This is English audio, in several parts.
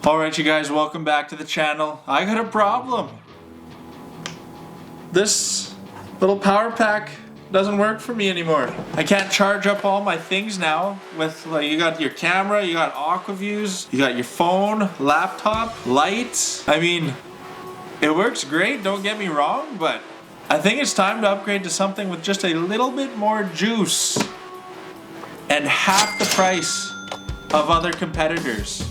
Alright you guys, welcome back to the channel. I got a problem. This little power pack doesn't work for me anymore. I can't charge up all my things now with, like, you got your camera, you got Aquaviews, you got your phone, laptop, lights. I mean, it works great, don't get me wrong, but I think it's time to upgrade to something with just a little bit more juice and half the price of other competitors.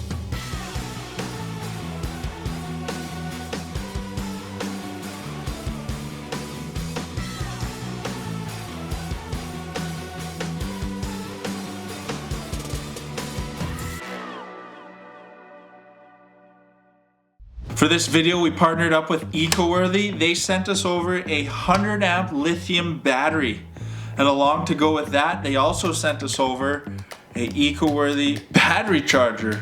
For this video, we partnered up with EcoWorthy. They sent us over a 100 amp lithium battery. And along to go with that, they also sent us over a EcoWorthy battery charger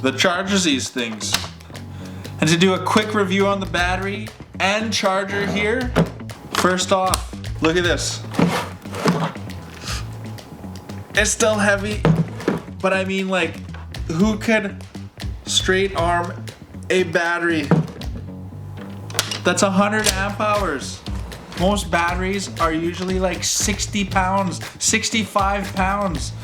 that charges these things. And to do a quick review on the battery and charger here, first off, look at this. It's still heavy, but I mean, like, who could straight arm a battery that's 100 amp hours? Most batteries are usually like 60 pounds, 65 pounds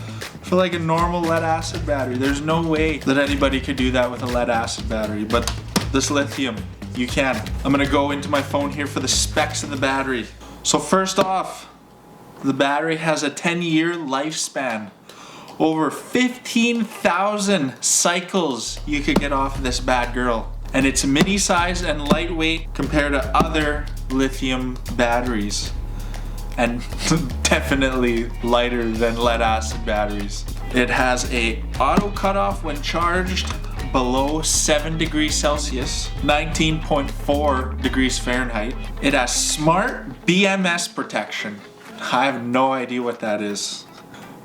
for like a normal lead acid battery. There's no way that anybody could do that with a lead acid battery, but this lithium, you can. I'm gonna go into my phone here for the specs of the battery. So first off, the battery has a 10-year lifespan. Over 15,000 cycles you could get off of this bad girl. And it's mini size and lightweight compared to other lithium batteries. And definitely lighter than lead acid batteries. It has a auto cutoff when charged below 7 degrees Celsius, 19.4 degrees Fahrenheit. It has smart BMS protection. I have no idea what that is,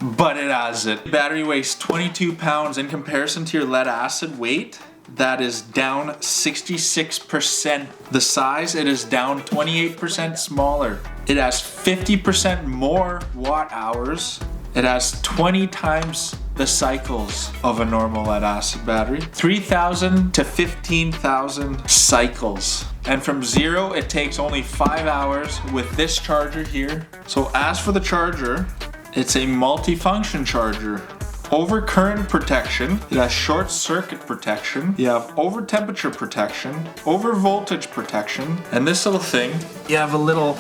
but it has it. The battery weighs 22 pounds in comparison to your lead acid weight. That is down 66%. The size, it is down 28% smaller. It has 50% more watt hours. It has 20 times the cycles of a normal lead acid battery. 3,000 to 15,000 cycles. And from zero, it takes only 5 hours with this charger here. So as for the charger, it's a multi-function charger. Over current protection, it has short circuit protection, you have over temperature protection, over voltage protection, and this little thing, you have a little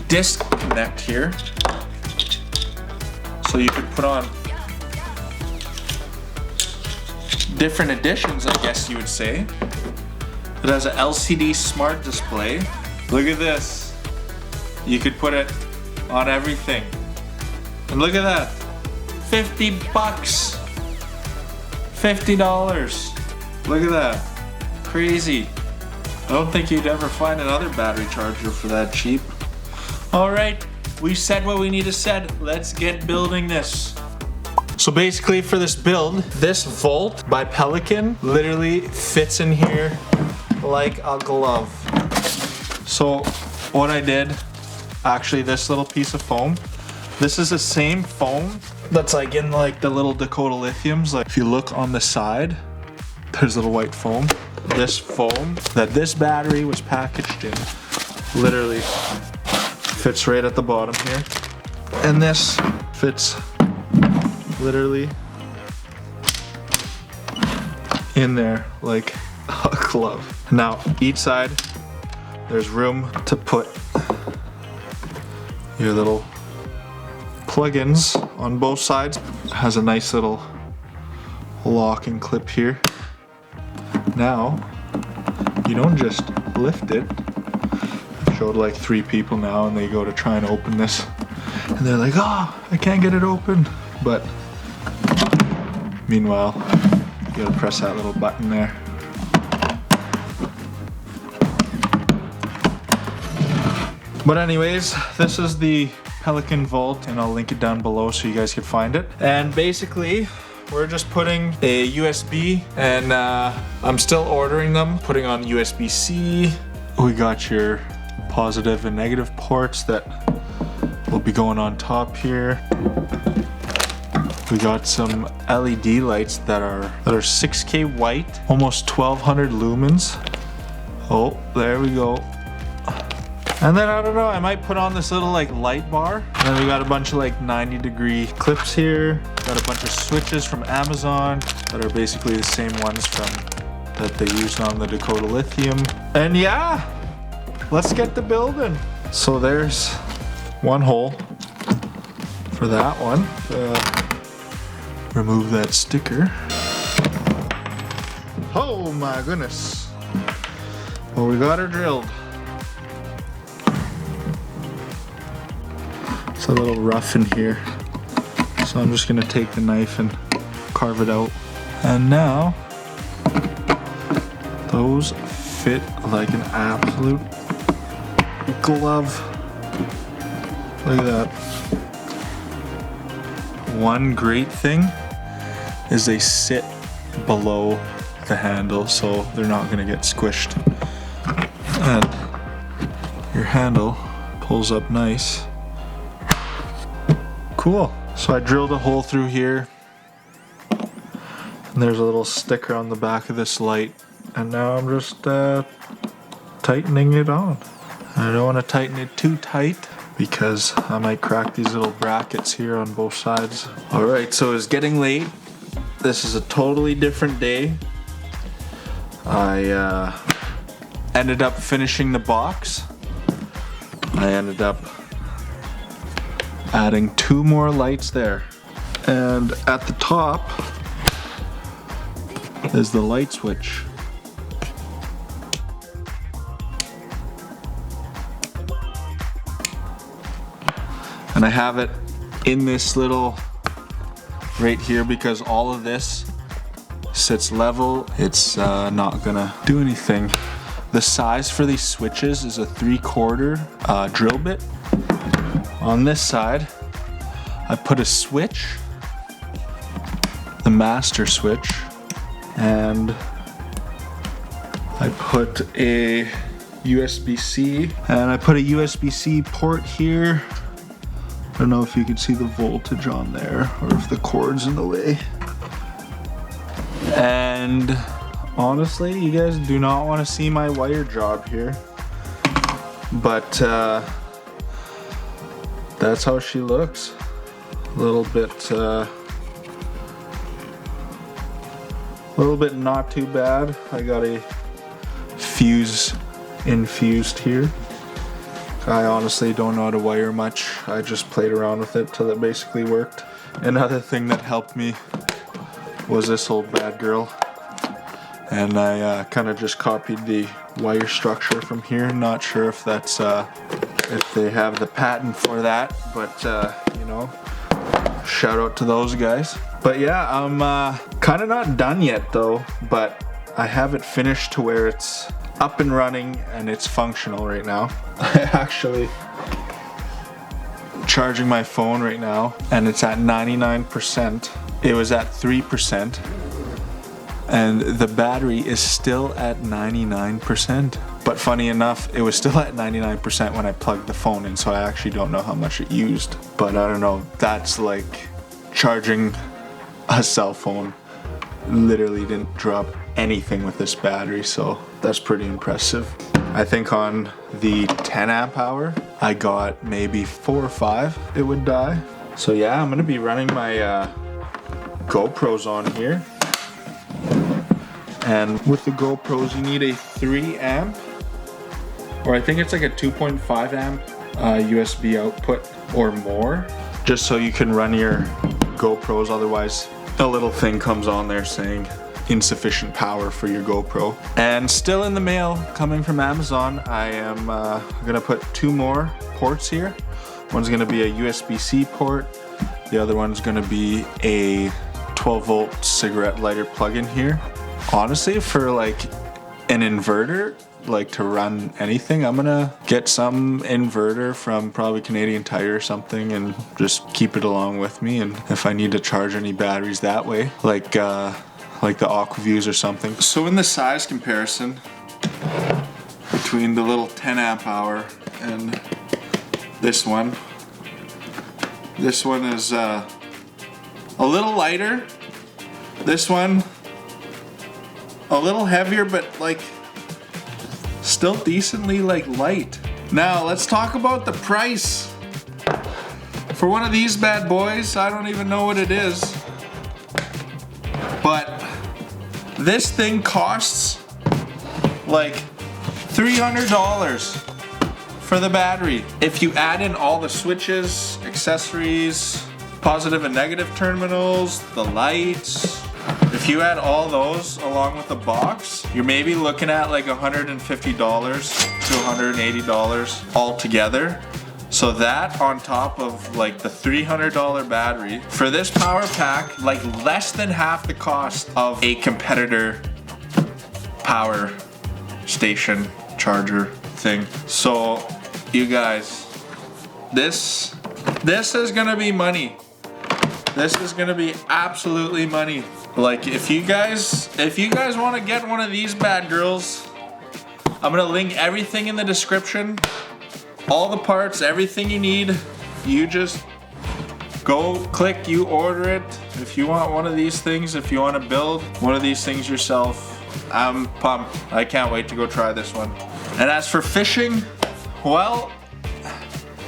disconnect here. So you could put on different additions, I guess you would say. It has an LCD smart display. Look at this. You could put it on everything. And look at that, 50 bucks, $50. Look at that, crazy. I don't think you'd ever find another battery charger for that cheap. All right, we said what we need to said. Let's get building this. So basically for this build, this Volt by Pelican literally fits in here like a glove. So what I did, actually this little piece of foam, this is the same foam that's like in like the little Dakota Lithiums. Like if you look on the side, there's little white foam. This foam that this battery was packaged in literally fits right at the bottom here. And this fits literally in there like a glove. Now each side, there's room to put your little plugins on both sides. It has a nice little locking clip here. Now, you don't just lift it. I've showed like 3 people now and they go to try and open this and they're like, oh, I can't get it open. But meanwhile, you gotta press that little button there. But anyways, this is the Pelican Volt, and I'll link it down below so you guys can find it. And basically, we're just putting a USB, and I'm still ordering them, putting on USB-C. We got your positive and negative ports that will be going on top here. We got some LED lights that are 6K white, almost 1200 lumens. Oh, there we go. And then I don't know, I might put on this little like light bar. And then we got a bunch of like 90-degree clips here. Got a bunch of switches from Amazon that are basically the same ones that they used on the Dakota Lithium. And yeah, let's get the building. So there's one hole for that one. Remove that sticker. Oh my goodness. Well, we got her drilled. It's a little rough in here, so I'm just gonna take the knife and carve it out. And now, those fit like an absolute glove. Look at that. One great thing is they sit below the handle, so they're not gonna get squished. And your handle pulls up nice. Cool. So I drilled a hole through here, and there's a little sticker on the back of this light, and now I'm just tightening it on. I don't want to tighten it too tight because I might crack these little brackets here on both sides. Alright, so it's getting late. This is a totally different day. I ended up finishing the box. I ended up adding 2 more lights there. And at the top is the light switch. And I have it in this little right here because all of this sits level. It's not gonna do anything. The size for these switches is a 3/4 drill bit. On this side, I put a switch, the master switch, and I put a USB-C, and I put a USB-C port here. I don't know if you can see the voltage on there or if the cord's in the way. And honestly, you guys do not want to see my wire job here, but that's how she looks. A little bit not too bad. I got a fuse infused here. I honestly don't know how to wire much. I just played around with it till it basically worked. Another thing that helped me was this old bad girl. And I kind of just copied the wire structure from here. Not sure if that's if they have the patent for that, but you know, shout out to those guys. But yeah, I'm kind of not done yet though, but I have it finished to where it's up and running and it's functional right now. I actually charging my phone right now and it's at 99%. It was at 3%. And the battery is still at 99%. But funny enough, it was still at 99% when I plugged the phone in, so I actually don't know how much it used. But I don't know, that's like charging a cell phone. Literally didn't drop anything with this battery, so that's pretty impressive. I think on the 10 amp hour, I got maybe 4 or 5 it would die. So yeah, I'm gonna be running my GoPros on here. And with the GoPros, you need a 3 amp, or I think it's like a 2.5 amp USB output or more, just so you can run your GoPros. Otherwise, a little thing comes on there saying insufficient power for your GoPro. And still in the mail, coming from Amazon, I am gonna put 2 more ports here. One's gonna be a USB-C port. The other one's gonna be a 12-volt cigarette lighter plug-in here. Honestly, for like an inverter, like to run anything, I'm gonna get some inverter from probably Canadian Tire or something and just keep it along with me. And if I need to charge any batteries that way, like the Aquaviews or something. So in the size comparison between the little 10 amp hour and this one is a little lighter. This one a little heavier, but like still decently like light. Now let's talk about the price. For one of these bad boys, I don't even know what it is, but this thing costs like $300 for the battery. If you add in all the switches, accessories, positive and negative terminals, the lights, if you add all those along with the box, you're maybe looking at like $150 to $180 all together. So that on top of like the $300 battery, for this power pack, like less than half the cost of a competitor power station charger thing. So you guys, this is gonna be money. This is gonna be absolutely money. Like if you guys want to get one of these bad girls, I'm gonna link everything in the description. All the parts, everything you need. You just go click, you order it. If you want one of these things, if you want to build one of these things yourself, I'm pumped. I can't wait to go try this one. And as for fishing, well,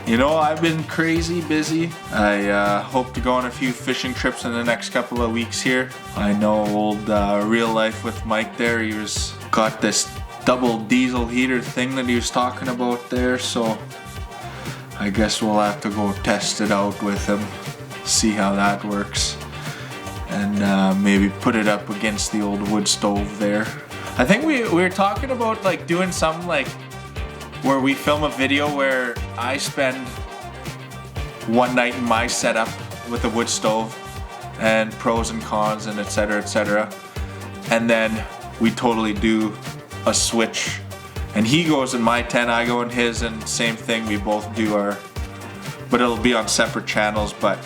you know, I've been crazy busy. I hope to go on a few fishing trips in the next couple of weeks here. I know old real life with Mike there, he was got this double diesel heater thing that he was talking about there, so I guess we'll have to go test it out with him, see how that works, and maybe put it up against the old wood stove there. I think we were talking about like doing something like where we film a video where I spend one night in my setup with a wood stove and pros and cons and etc., and then we totally do a switch, and he goes in my tent, I go in his, and same thing, we both do our, but it'll be on separate channels, but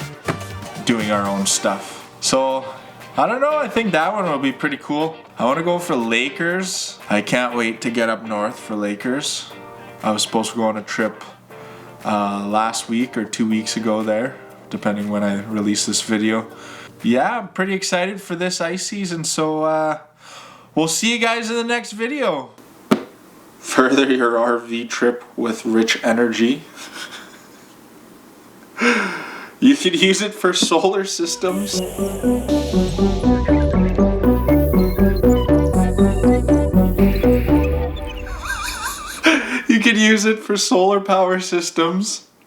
doing our own stuff. So I don't know, I think that one will be pretty cool. I want to go for Lakers. I can't wait to get up north for Lakers. I was supposed to go on a trip last week or 2 weeks ago there, depending when I release this video. Yeah, I'm pretty excited for this ice season, so we'll see you guys in the next video. Further your RV trip with Rich Energy. You could use it for solar systems. You could use it for solar power systems.